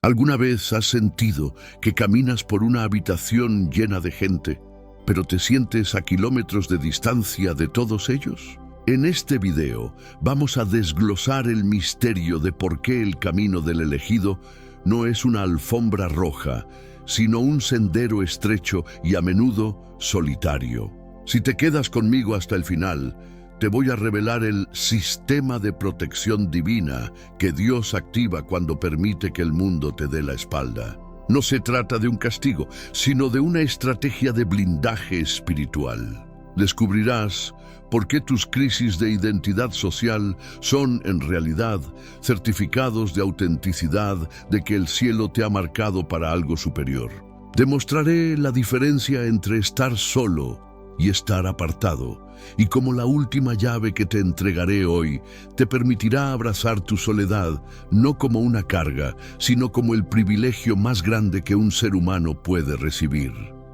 ¿Alguna vez has sentido que caminas por una habitación llena de gente, pero te sientes a kilómetros de distancia de todos ellos? En este video vamos a desglosar el misterio de por qué el camino del elegido no es una alfombra roja, sino un sendero estrecho y a menudo solitario. Si te quedas conmigo hasta el final, te voy a revelar el sistema de protección divina que Dios activa cuando permite que el mundo te dé la espalda. No se trata de un castigo, sino de una estrategia de blindaje espiritual. Descubrirás por qué tus crisis de identidad social son, en realidad, certificados de autenticidad de que el cielo te ha marcado para algo superior. Demostraré la diferencia entre estar solo y estar apartado, y cómo la última llave que te entregaré hoy te permitirá abrazar tu soledad no como una carga, sino como el privilegio más grande que un ser humano puede recibir.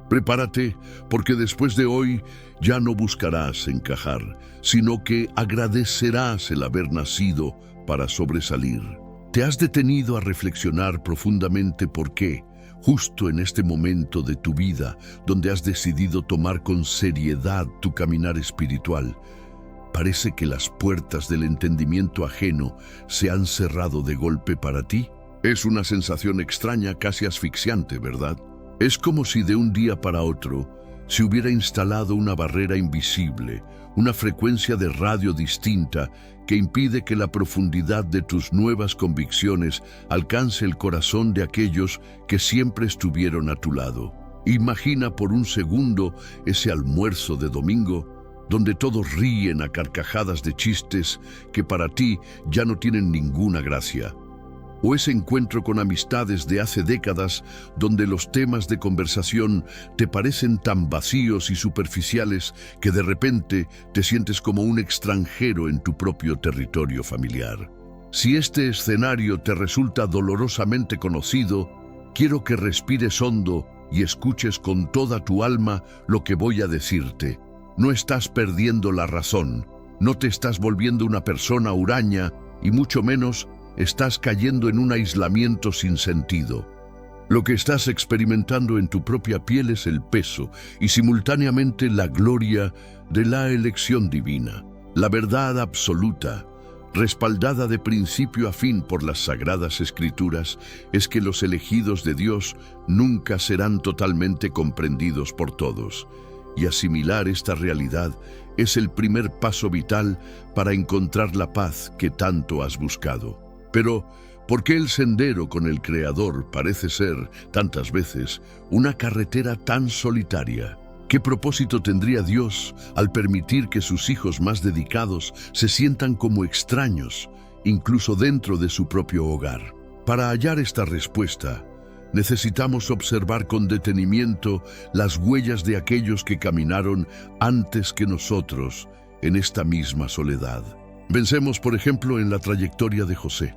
Prepárate, porque después de hoy ya no buscarás encajar, sino que agradecerás el haber nacido para sobresalir. ¿Te has detenido a reflexionar profundamente por qué, justo en este momento de tu vida, donde has decidido tomar con seriedad tu caminar espiritual, parece que las puertas del entendimiento ajeno se han cerrado de golpe para ti? Es una sensación extraña, casi asfixiante, ¿verdad? Es como si de un día para otro se hubiera instalado una barrera invisible, una frecuencia de radio distinta que impide que la profundidad de tus nuevas convicciones alcance el corazón de aquellos que siempre estuvieron a tu lado. Imagina por un segundo ese almuerzo de domingo, donde todos ríen a carcajadas de chistes que para ti ya no tienen ninguna gracia. O ese encuentro con amistades de hace décadas donde los temas de conversación te parecen tan vacíos y superficiales que de repente te sientes como un extranjero en tu propio territorio familiar. Si este escenario te resulta dolorosamente conocido, quiero que respires hondo y escuches con toda tu alma lo que voy a decirte. No estás perdiendo la razón, no te estás volviendo una persona huraña y mucho menos estás cayendo en un aislamiento sin sentido. Lo que estás experimentando en tu propia piel es el peso y simultáneamente la gloria de la elección divina, la verdad absoluta, respaldada de principio a fin por las sagradas escrituras, es que los elegidos de Dios nunca serán totalmente comprendidos por todos. Y asimilar esta realidad es el primer paso vital para encontrar la paz que tanto has buscado. Pero, ¿por qué el sendero con el Creador parece ser, tantas veces, una carretera tan solitaria? ¿Qué propósito tendría Dios al permitir que sus hijos más dedicados se sientan como extraños, incluso dentro de su propio hogar? Para hallar esta respuesta, necesitamos observar con detenimiento las huellas de aquellos que caminaron antes que nosotros en esta misma soledad. Pensemos, por ejemplo, en la trayectoria de José.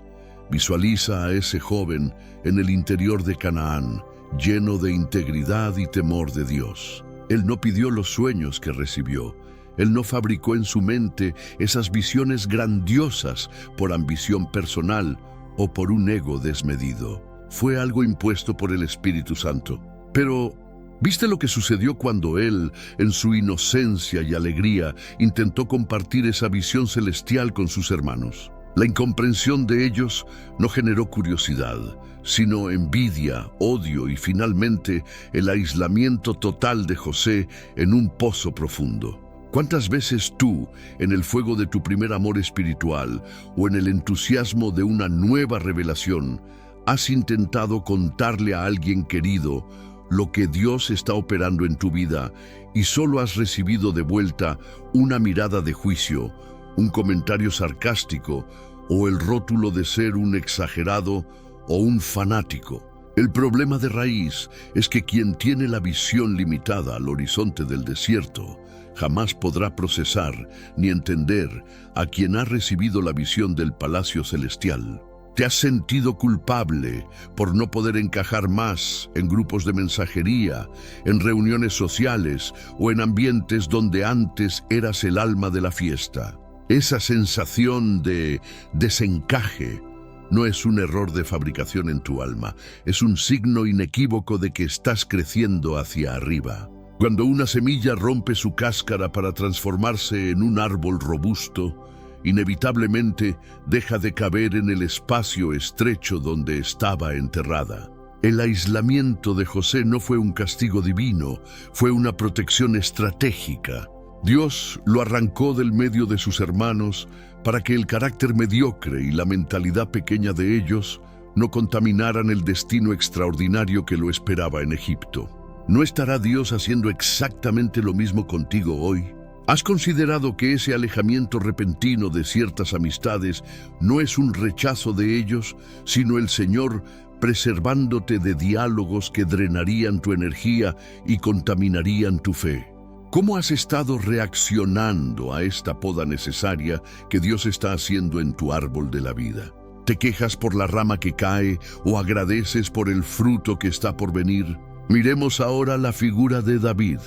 Visualiza a ese joven en el interior de Canaán, lleno de integridad y temor de Dios. Él no pidió los sueños que recibió. Él no fabricó en su mente esas visiones grandiosas por ambición personal o por un ego desmedido. Fue algo impuesto por el Espíritu Santo. Pero, ¿viste lo que sucedió cuando él, en su inocencia y alegría, intentó compartir esa visión celestial con sus hermanos? La incomprensión de ellos no generó curiosidad, sino envidia, odio y finalmente el aislamiento total de José en un pozo profundo. ¿Cuántas veces tú, en el fuego de tu primer amor espiritual o en el entusiasmo de una nueva revelación, has intentado contarle a alguien querido lo que Dios está operando en tu vida y solo has recibido de vuelta una mirada de juicio, un comentario sarcástico o el rótulo de ser un exagerado o un fanático? El problema de raíz es que quien tiene la visión limitada al horizonte del desierto jamás podrá procesar ni entender a quien ha recibido la visión del palacio celestial. ¿Te has sentido culpable por no poder encajar más en grupos de mensajería, en reuniones sociales o en ambientes donde antes eras el alma de la fiesta? Esa sensación de desencaje no es un error de fabricación en tu alma, es un signo inequívoco de que estás creciendo hacia arriba. Cuando una semilla rompe su cáscara para transformarse en un árbol robusto, inevitablemente deja de caber en el espacio estrecho donde estaba enterrada. El aislamiento de José no fue un castigo divino, fue una protección estratégica. Dios lo arrancó del medio de sus hermanos para que el carácter mediocre y la mentalidad pequeña de ellos no contaminaran el destino extraordinario que lo esperaba en Egipto. ¿No estará Dios haciendo exactamente lo mismo contigo hoy? ¿Has considerado que ese alejamiento repentino de ciertas amistades no es un rechazo de ellos, sino el Señor preservándote de diálogos que drenarían tu energía y contaminarían tu fe? ¿Cómo has estado reaccionando a esta poda necesaria que Dios está haciendo en tu árbol de la vida? ¿Te quejas por la rama que cae o agradeces por el fruto que está por venir? Miremos ahora la figura de David.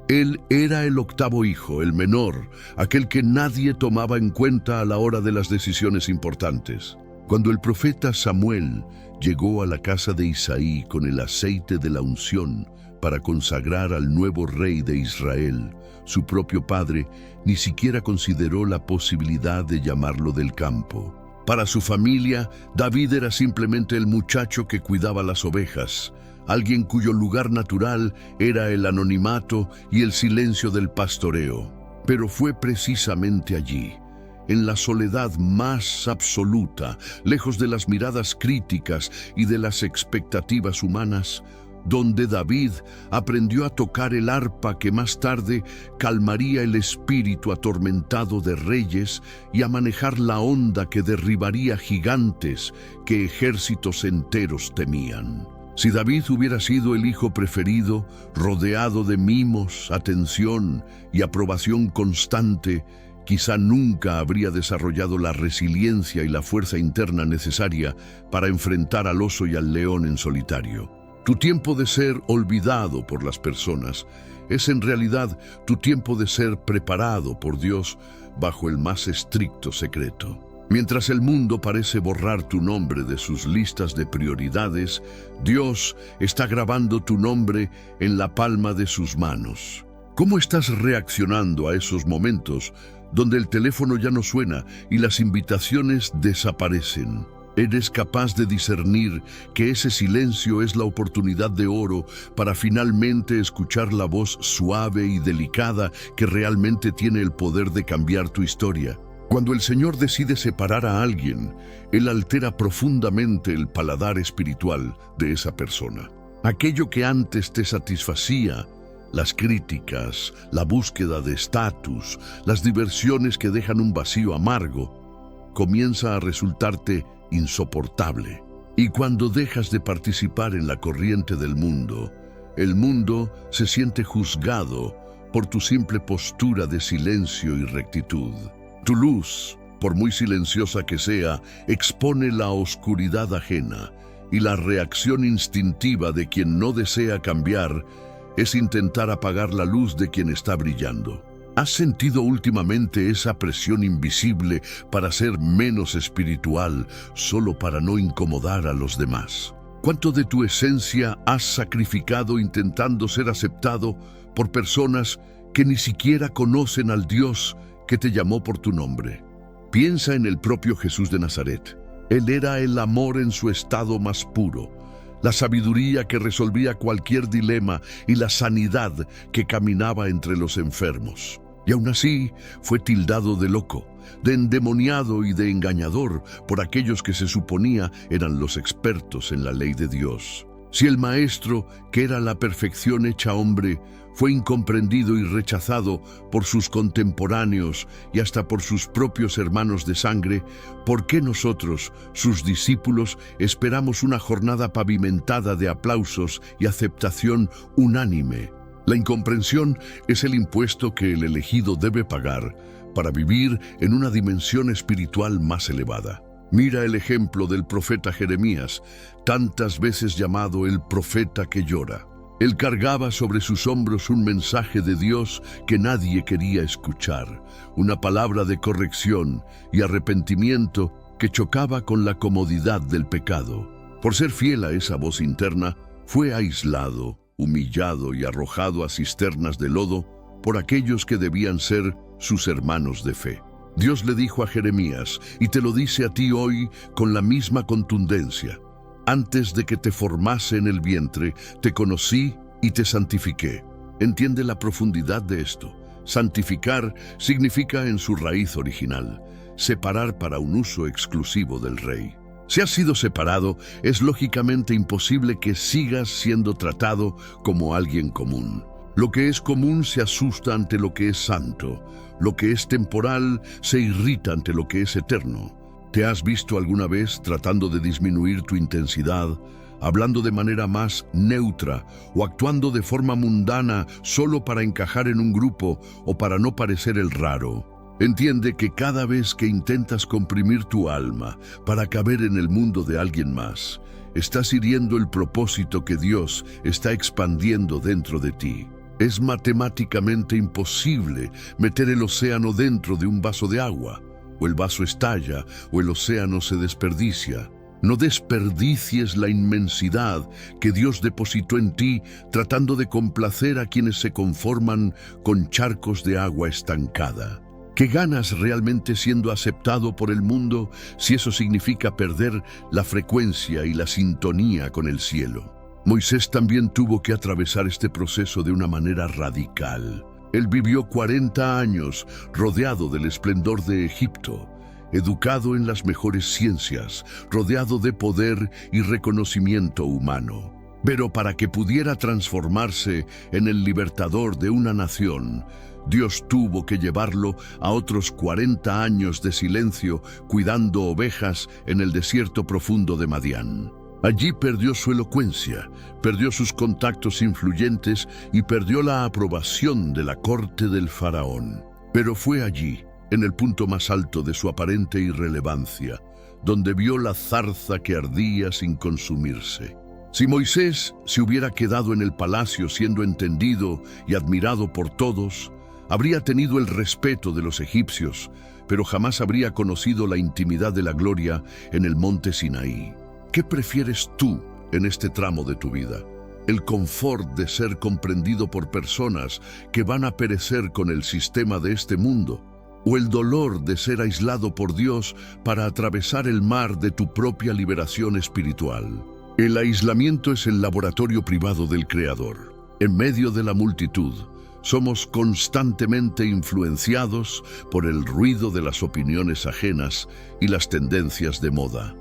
Él era el octavo hijo, el menor, aquel que nadie tomaba en cuenta a la hora de las decisiones importantes. Cuando el profeta Samuel llegó a la casa de Isaí con el aceite de la unción para consagrar al nuevo rey de Israel, su propio padre ni siquiera consideró la posibilidad de llamarlo del campo. Para su familia, David era simplemente el muchacho que cuidaba las ovejas, alguien cuyo lugar natural era el anonimato y el silencio del pastoreo. Pero fue precisamente allí, en la soledad más absoluta, lejos de las miradas críticas y de las expectativas humanas, donde David aprendió a tocar el arpa que más tarde calmaría el espíritu atormentado de reyes y a manejar la onda que derribaría gigantes que ejércitos enteros temían. Si David hubiera sido el hijo preferido, rodeado de mimos, atención y aprobación constante, quizá nunca habría desarrollado la resiliencia y la fuerza interna necesaria para enfrentar al oso y al león en solitario. Tu tiempo de ser olvidado por las personas es en realidad tu tiempo de ser preparado por Dios bajo el más estricto secreto. Mientras el mundo parece borrar tu nombre de sus listas de prioridades, Dios está grabando tu nombre en la palma de sus manos. ¿Cómo estás reaccionando a esos momentos donde el teléfono ya no suena y las invitaciones desaparecen? ¿Eres capaz de discernir que ese silencio es la oportunidad de oro para finalmente escuchar la voz suave y delicada que realmente tiene el poder de cambiar tu historia? Cuando el Señor decide separar a alguien, Él altera profundamente el paladar espiritual de esa persona. Aquello que antes te satisfacía, las críticas, la búsqueda de estatus, las diversiones que dejan un vacío amargo, comienza a resultarte insoportable. Y cuando dejas de participar en la corriente del mundo, el mundo se siente juzgado por tu simple postura de silencio y rectitud. Tu luz, por muy silenciosa que sea, expone la oscuridad ajena, y la reacción instintiva de quien no desea cambiar es intentar apagar la luz de quien está brillando. ¿Has sentido últimamente esa presión invisible para ser menos espiritual, solo para no incomodar a los demás? ¿Cuánto de tu esencia has sacrificado intentando ser aceptado por personas que ni siquiera conocen al Dios que te llamó por tu nombre? Piensa en el propio Jesús de Nazaret. Él era el amor en su estado más puro, la sabiduría que resolvía cualquier dilema y la sanidad que caminaba entre los enfermos. Y aún así fue tildado de loco, de endemoniado y de engañador por aquellos que se suponía eran los expertos en la ley de Dios. Si el Maestro, que era la perfección hecha hombre, fue incomprendido y rechazado por sus contemporáneos y hasta por sus propios hermanos de sangre, ¿por qué nosotros, sus discípulos, esperamos una jornada pavimentada de aplausos y aceptación unánime? La incomprensión es el impuesto que el elegido debe pagar para vivir en una dimensión espiritual más elevada. Mira el ejemplo del profeta Jeremías, tantas veces llamado el profeta que llora. Él cargaba sobre sus hombros un mensaje de Dios que nadie quería escuchar, una palabra de corrección y arrepentimiento que chocaba con la comodidad del pecado. Por ser fiel a esa voz interna, fue aislado, humillado y arrojado a cisternas de lodo por aquellos que debían ser sus hermanos de fe. Dios le dijo a Jeremías, y te lo dice a ti hoy con la misma contundencia: antes de que te formase en el vientre, te conocí y te santifiqué. Entiende la profundidad de esto. Santificar significa, en su raíz original, separar para un uso exclusivo del Rey. Si has sido separado, es lógicamente imposible que sigas siendo tratado como alguien común. Lo que es común se asusta ante lo que es santo. Lo que es temporal se irrita ante lo que es eterno. ¿Te has visto alguna vez tratando de disminuir tu intensidad, hablando de manera más neutra o actuando de forma mundana solo para encajar en un grupo o para no parecer el raro? Entiende que cada vez que intentas comprimir tu alma para caber en el mundo de alguien más, estás hiriendo el propósito que Dios está expandiendo dentro de ti. Es matemáticamente imposible meter el océano dentro de un vaso de agua. O el vaso estalla, o el océano se desperdicia. No desperdicies la inmensidad que Dios depositó en ti tratando de complacer a quienes se conforman con charcos de agua estancada. ¿Qué ganas realmente siendo aceptado por el mundo si eso significa perder la frecuencia y la sintonía con el cielo? Moisés también tuvo que atravesar este proceso de una manera radical. Él vivió 40 años rodeado del esplendor de Egipto, educado en las mejores ciencias, rodeado de poder y reconocimiento humano. Pero para que pudiera transformarse en el libertador de una nación, Dios tuvo que llevarlo a otros 40 años de silencio cuidando ovejas en el desierto profundo de Madián. Allí perdió su elocuencia, perdió sus contactos influyentes y perdió la aprobación de la corte del faraón. Pero fue allí, en el punto más alto de su aparente irrelevancia, donde vio la zarza que ardía sin consumirse. Si Moisés se hubiera quedado en el palacio siendo entendido y admirado por todos, habría tenido el respeto de los egipcios, pero jamás habría conocido la intimidad de la gloria en el monte Sinaí. ¿Qué prefieres tú en este tramo de tu vida? ¿El confort de ser comprendido por personas que van a perecer con el sistema de este mundo? ¿O el dolor de ser aislado por Dios para atravesar el mar de tu propia liberación espiritual? El aislamiento es el laboratorio privado del Creador. En medio de la multitud, somos constantemente influenciados por el ruido de las opiniones ajenas y las tendencias de moda.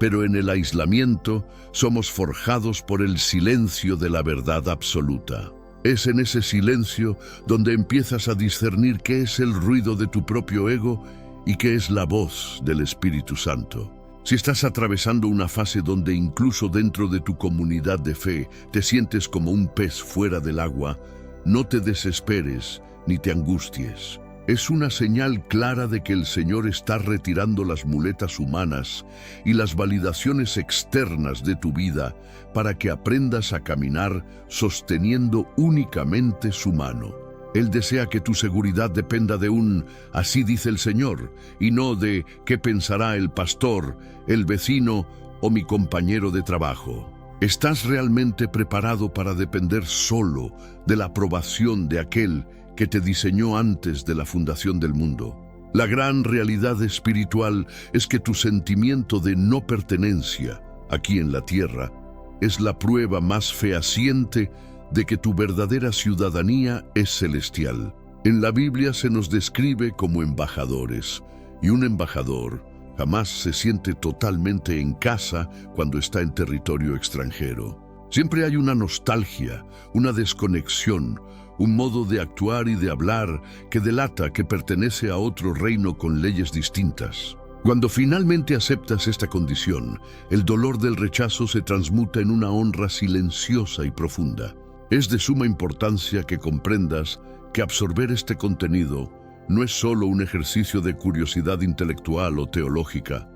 Pero en el aislamiento somos forjados por el silencio de la verdad absoluta. Es en ese silencio donde empiezas a discernir qué es el ruido de tu propio ego y qué es la voz del Espíritu Santo. Si estás atravesando una fase donde incluso dentro de tu comunidad de fe te sientes como un pez fuera del agua, no te desesperes ni te angusties. Es una señal clara de que el Señor está retirando las muletas humanas y las validaciones externas de tu vida para que aprendas a caminar sosteniendo únicamente su mano. Él desea que tu seguridad dependa de un "así dice el Señor" y no de "qué pensará el pastor, el vecino o mi compañero de trabajo". ¿Estás realmente preparado para depender solo de la aprobación de aquel que te diseñó antes de la fundación del mundo? La gran realidad espiritual es que tu sentimiento de no pertenencia aquí en la tierra es la prueba más fehaciente de que tu verdadera ciudadanía es celestial. En la Biblia se nos describe como embajadores, y un embajador jamás se siente totalmente en casa cuando está en territorio extranjero. Siempre hay una nostalgia, una desconexión, un modo de actuar y de hablar que delata que pertenece a otro reino con leyes distintas. Cuando finalmente aceptas esta condición, el dolor del rechazo se transmuta en una honra silenciosa y profunda. Es de suma importancia que comprendas que absorber este contenido no es solo un ejercicio de curiosidad intelectual o teológica,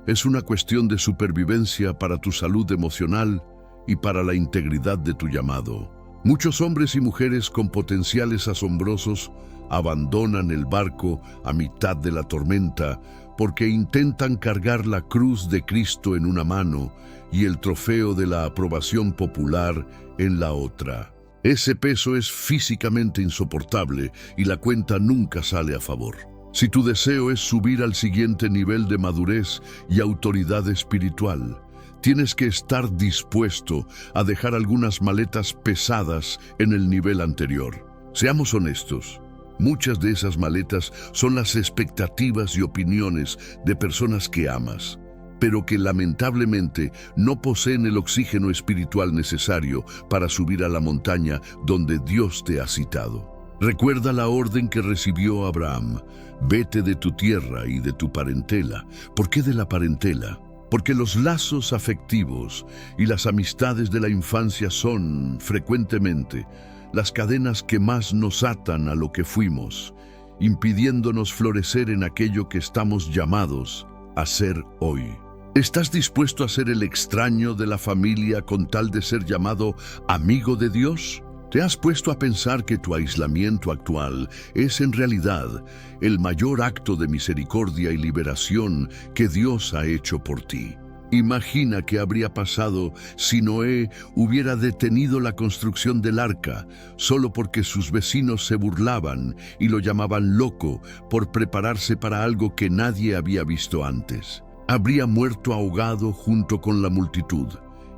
es una cuestión de supervivencia para tu salud emocional y para la integridad de tu llamado. Muchos hombres y mujeres con potenciales asombrosos abandonan el barco a mitad de la tormenta porque intentan cargar la cruz de Cristo en una mano y el trofeo de la aprobación popular en la otra. Ese peso es físicamente insoportable y la cuenta nunca sale a favor. Si tu deseo es subir al siguiente nivel de madurez y autoridad espiritual, tienes que estar dispuesto a dejar algunas maletas pesadas en el nivel anterior. Seamos honestos, muchas de esas maletas son las expectativas y opiniones de personas que amas, pero que lamentablemente no poseen el oxígeno espiritual necesario para subir a la montaña donde Dios te ha citado. Recuerda la orden que recibió Abraham: vete de tu tierra y de tu parentela. ¿Por qué de la parentela? Porque los lazos afectivos y las amistades de la infancia son, frecuentemente, las cadenas que más nos atan a lo que fuimos, impidiéndonos florecer en aquello que estamos llamados a ser hoy. ¿Estás dispuesto a ser el extraño de la familia con tal de ser llamado amigo de Dios? ¿Te has puesto a pensar que tu aislamiento actual es en realidad el mayor acto de misericordia y liberación que Dios ha hecho por ti? Imagina qué habría pasado si Noé hubiera detenido la construcción del arca solo porque sus vecinos se burlaban y lo llamaban loco por prepararse para algo que nadie había visto antes. Habría muerto ahogado junto con la multitud.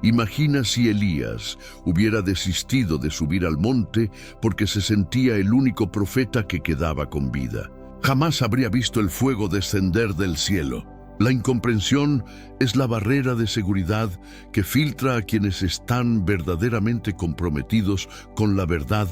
Imagina si Elías hubiera desistido de subir al monte porque se sentía el único profeta que quedaba con vida. Jamás habría visto el fuego descender del cielo. La incomprensión es la barrera de seguridad que filtra a quienes están verdaderamente comprometidos con la verdad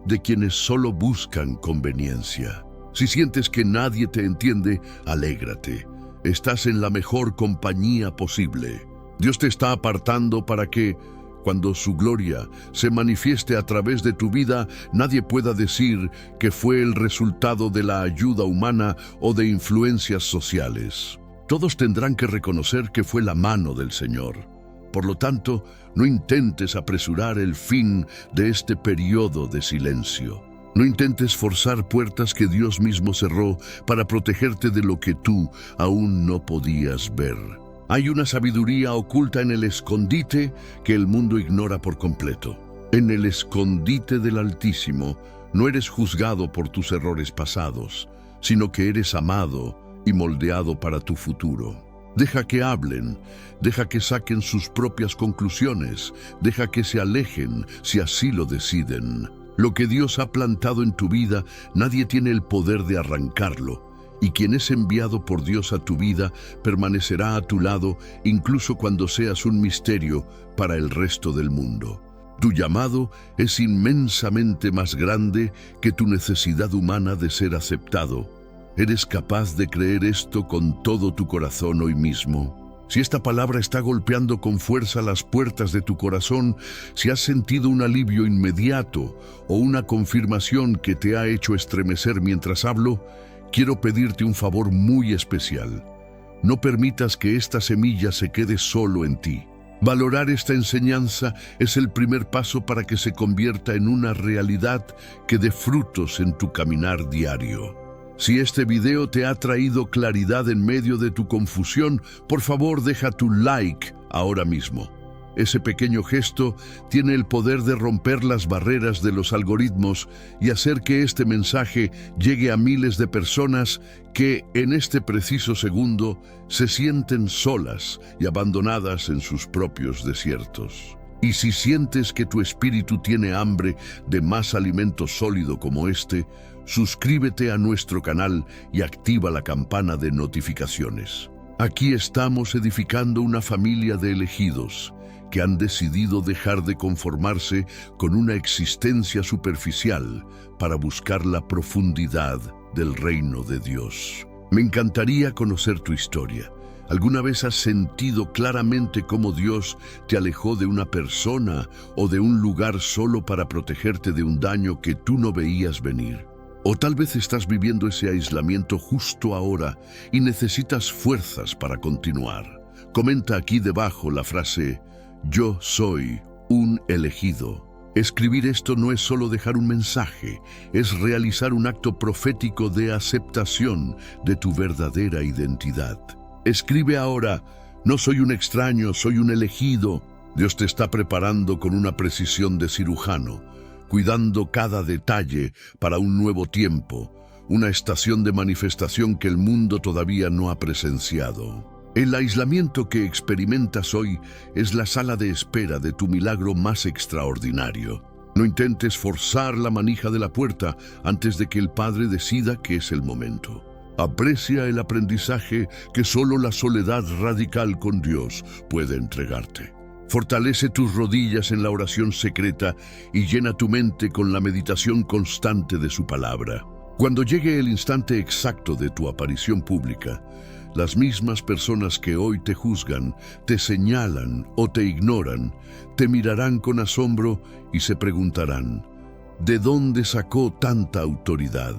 de quienes solo buscan conveniencia. Si sientes que nadie te entiende, alégrate. Estás en la mejor compañía posible. Dios te está apartando para que, cuando su gloria se manifieste a través de tu vida, nadie pueda decir que fue el resultado de la ayuda humana o de influencias sociales. Todos tendrán que reconocer que fue la mano del Señor. Por lo tanto, no intentes apresurar el fin de este periodo de silencio. No intentes forzar puertas que Dios mismo cerró para protegerte de lo que tú aún no podías ver. Hay una sabiduría oculta en el escondite que el mundo ignora por completo. En el escondite del Altísimo no eres juzgado por tus errores pasados, sino que eres amado y moldeado para tu futuro. Deja que hablen, deja que saquen sus propias conclusiones, deja que se alejen si así lo deciden. Lo que Dios ha plantado en tu vida, nadie tiene el poder de arrancarlo. Y quien es enviado por Dios a tu vida permanecerá a tu lado incluso cuando seas un misterio para el resto del mundo. Tu llamado es inmensamente más grande que tu necesidad humana de ser aceptado. ¿Eres capaz de creer esto con todo tu corazón hoy mismo? Si esta palabra está golpeando con fuerza las puertas de tu corazón, si has sentido un alivio inmediato o una confirmación que te ha hecho estremecer mientras hablo, quiero pedirte un favor muy especial. No permitas que esta semilla se quede solo en ti. Valorar esta enseñanza es el primer paso para que se convierta en una realidad que dé frutos en tu caminar diario. Si este video te ha traído claridad en medio de tu confusión, por favor deja tu like ahora mismo. Ese pequeño gesto tiene el poder de romper las barreras de los algoritmos y hacer que este mensaje llegue a miles de personas que, en este preciso segundo, se sienten solas y abandonadas en sus propios desiertos. Y si sientes que tu espíritu tiene hambre de más alimento sólido como este, suscríbete a nuestro canal y activa la campana de notificaciones. Aquí estamos edificando una familia de elegidos que han decidido dejar de conformarse con una existencia superficial para buscar la profundidad del reino de Dios. Me encantaría conocer tu historia. ¿Alguna vez has sentido claramente cómo Dios te alejó de una persona o de un lugar solo para protegerte de un daño que tú no veías venir? O tal vez estás viviendo ese aislamiento justo ahora y necesitas fuerzas para continuar. Comenta aquí debajo la frase: yo soy un elegido. Escribir esto no es solo dejar un mensaje, es realizar un acto profético de aceptación de tu verdadera identidad. Escribe ahora: no soy un extraño, soy un elegido. Dios te está preparando con una precisión de cirujano, cuidando cada detalle para un nuevo tiempo, una estación de manifestación que el mundo todavía no ha presenciado. El aislamiento que experimentas hoy es la sala de espera de tu milagro más extraordinario. No intentes forzar la manija de la puerta antes de que el Padre decida que es el momento. Aprecia el aprendizaje que solo la soledad radical con Dios puede entregarte. Fortalece tus rodillas en la oración secreta y llena tu mente con la meditación constante de su palabra. Cuando llegue el instante exacto de tu aparición pública, las mismas personas que hoy te juzgan, te señalan o te ignoran, te mirarán con asombro y se preguntarán: ¿de dónde sacó tanta autoridad?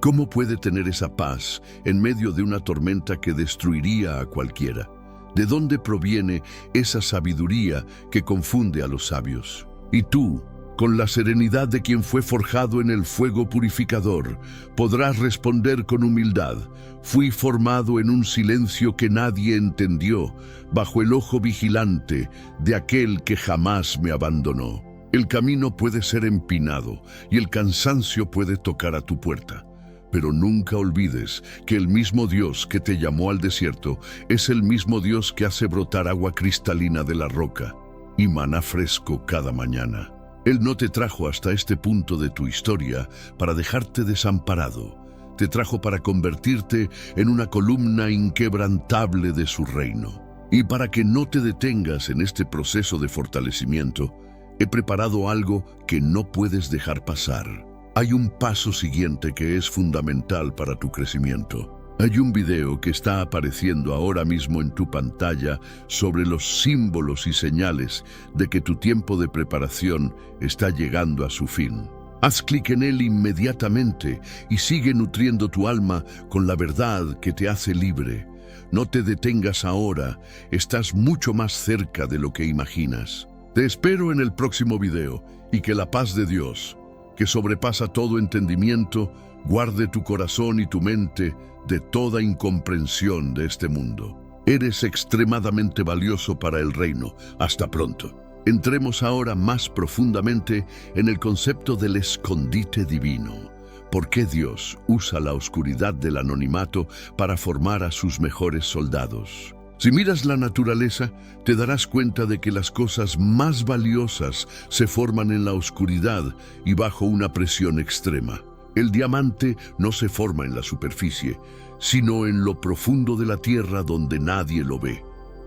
¿Cómo puede tener esa paz en medio de una tormenta que destruiría a cualquiera? ¿De dónde proviene esa sabiduría que confunde a los sabios? Y tú, con la serenidad de quien fue forjado en el fuego purificador, podrás responder con humildad: fui formado en un silencio que nadie entendió, bajo el ojo vigilante de aquel que jamás me abandonó. El camino puede ser empinado y el cansancio puede tocar a tu puerta. Pero nunca olvides que el mismo Dios que te llamó al desierto es el mismo Dios que hace brotar agua cristalina de la roca y maná fresco cada mañana. Él no te trajo hasta este punto de tu historia para dejarte desamparado. Te trajo para convertirte en una columna inquebrantable de su reino. Y para que no te detengas en este proceso de fortalecimiento, he preparado algo que no puedes dejar pasar. Hay un paso siguiente que es fundamental para tu crecimiento. Hay un video que está apareciendo ahora mismo en tu pantalla sobre los símbolos y señales de que tu tiempo de preparación está llegando a su fin. Haz clic en él inmediatamente y sigue nutriendo tu alma con la verdad que te hace libre. No te detengas ahora, estás mucho más cerca de lo que imaginas. Te espero en el próximo video y que la paz de Dios, que sobrepasa todo entendimiento, guarde tu corazón y tu mente de toda incomprensión de este mundo. Eres extremadamente valioso para el reino. Hasta pronto. Entremos ahora más profundamente en el concepto del escondite divino. ¿Por qué Dios usa la oscuridad del anonimato para formar a sus mejores soldados? Si miras la naturaleza, te darás cuenta de que las cosas más valiosas se forman en la oscuridad y bajo una presión extrema. El diamante no se forma en la superficie, sino en lo profundo de la tierra donde nadie lo ve.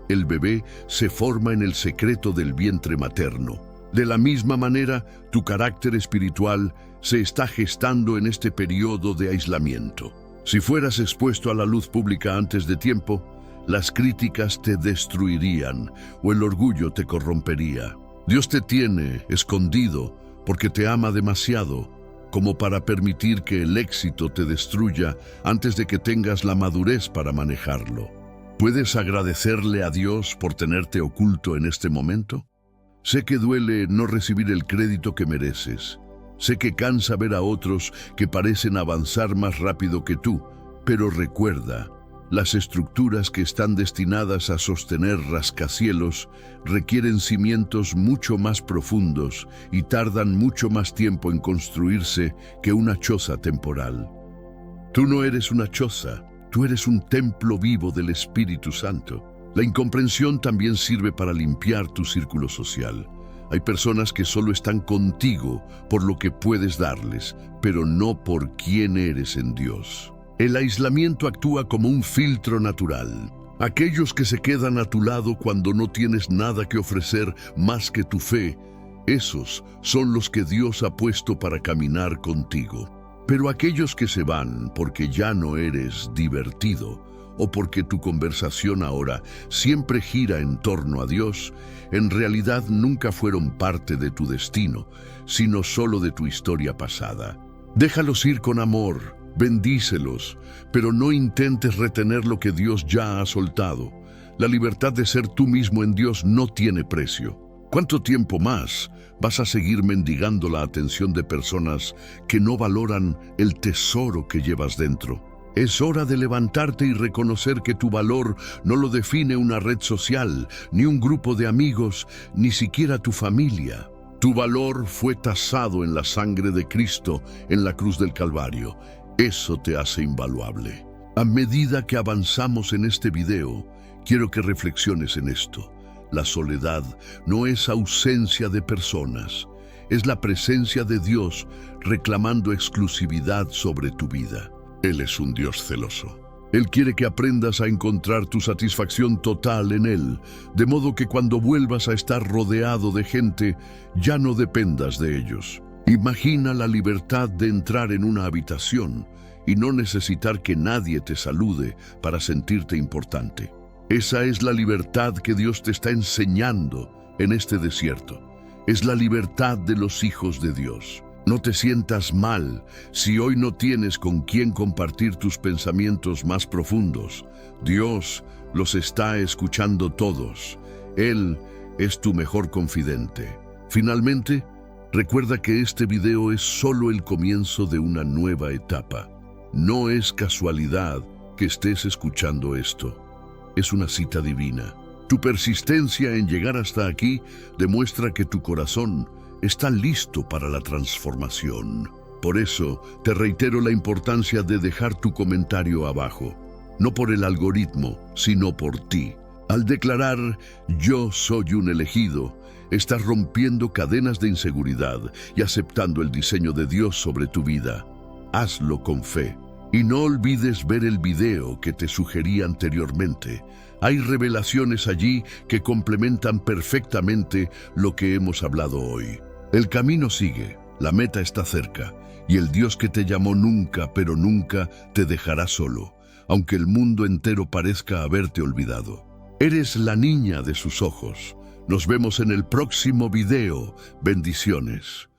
El bebé se forma en el secreto del vientre materno. De la misma manera, tu carácter espiritual se está gestando en este periodo de aislamiento. Si fueras expuesto a la luz pública antes de tiempo, las críticas te destruirían o el orgullo te corrompería. Dios te tiene escondido porque te ama demasiado como para permitir que el éxito te destruya antes de que tengas la madurez para manejarlo. ¿Puedes agradecerle a Dios por tenerte oculto en este momento? Sé que duele no recibir el crédito que mereces. Sé que cansa ver a otros que parecen avanzar más rápido que tú, pero recuerda, las estructuras que están destinadas a sostener rascacielos requieren cimientos mucho más profundos y tardan mucho más tiempo en construirse que una choza temporal. Tú no eres una choza, tú eres un templo vivo del Espíritu Santo. La incomprensión también sirve para limpiar tu círculo social. Hay personas que solo están contigo por lo que puedes darles, pero no por quién eres en Dios. El aislamiento actúa como un filtro natural. Aquellos que se quedan a tu lado cuando no tienes nada que ofrecer más que tu fe, esos son los que Dios ha puesto para caminar contigo. Pero aquellos que se van porque ya no eres divertido o porque tu conversación ahora siempre gira en torno a Dios, en realidad nunca fueron parte de tu destino, sino solo de tu historia pasada. Déjalos ir con amor. Bendícelos, pero no intentes retener lo que Dios ya ha soltado. La libertad de ser tú mismo en Dios no tiene precio. ¿Cuánto tiempo más vas a seguir mendigando la atención de personas que no valoran el tesoro que llevas dentro? Es hora de levantarte y reconocer que tu valor no lo define una red social, ni un grupo de amigos, ni siquiera tu familia. Tu valor fue tasado en la sangre de Cristo en la cruz del Calvario. Eso te hace invaluable. A medida que avanzamos en este video, quiero que reflexiones en esto. La soledad no es ausencia de personas, es la presencia de Dios reclamando exclusividad sobre tu vida. Él es un Dios celoso. Él quiere que aprendas a encontrar tu satisfacción total en Él, de modo que cuando vuelvas a estar rodeado de gente, ya no dependas de ellos. Imagina la libertad de entrar en una habitación y no necesitar que nadie te salude para sentirte importante. Esa es la libertad que Dios te está enseñando en este desierto. Es la libertad de los hijos de Dios. No te sientas mal si hoy no tienes con quién compartir tus pensamientos más profundos. Dios los está escuchando todos. Él es tu mejor confidente. Finalmente, recuerda que este video es solo el comienzo de una nueva etapa. No es casualidad que estés escuchando esto. Es una cita divina. Tu persistencia en llegar hasta aquí demuestra que tu corazón está listo para la transformación. Por eso, te reitero la importancia de dejar tu comentario abajo, no por el algoritmo, sino por ti. Al declarar, yo soy un elegido, estás rompiendo cadenas de inseguridad y aceptando el diseño de Dios sobre tu vida. Hazlo con fe. Y no olvides ver el video que te sugerí anteriormente. Hay revelaciones allí que complementan perfectamente lo que hemos hablado hoy. El camino sigue, la meta está cerca, y el Dios que te llamó nunca, pero nunca te dejará solo, aunque el mundo entero parezca haberte olvidado. Eres la niña de sus ojos. Nos vemos en el próximo video. Bendiciones.